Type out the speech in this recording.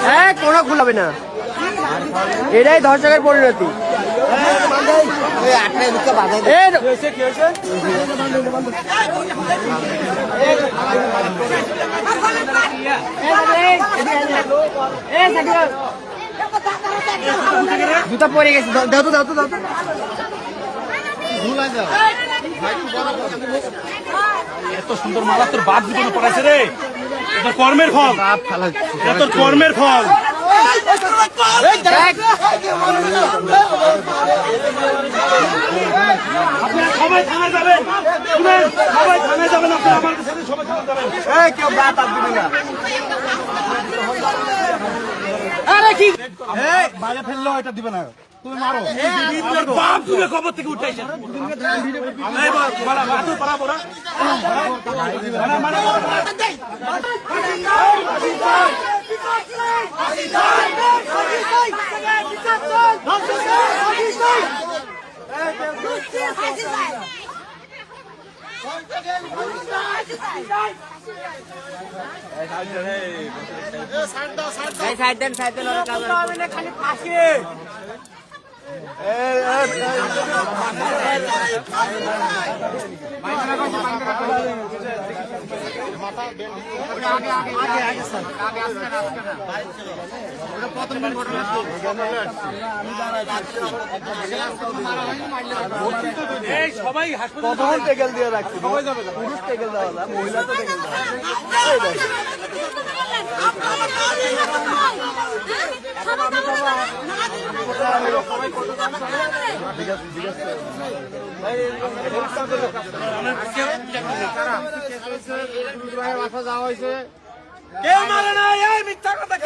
হ্যাঁ কোনো ভুল হবে না, এটাই ধর্ষকের পরিণতি। জুতা পরে গেছে, দাও তো দাও তো দাও তো। এত সুন্দর মালা তোর বাপ জীবনে পড়াইছে রে, এটা কর্মের ফল, এটা তোর কর্মের ফল। আপনারা সবাই থানায় যাবেন, শুনেন, সবাই থানায় যাবেন, আপনারা আমার সাথে সবাই থানায় যাবেন। কেউ বাদ আর দিবি না। বাইরে ফেললেও এটা দিবে না, তুমি মারো। বাপ তুমি খবর থেকে উঠাইছে, খালি ফাঁসি। সবাই প্রথম টেকেল দিয়ে রাখছি, সবাই যাবে, পুরুষ টেকেল দেওয়া না, মহিলা তো টেকেল দেওয়া। কেউ মারে না, এই মিথ্যা কথা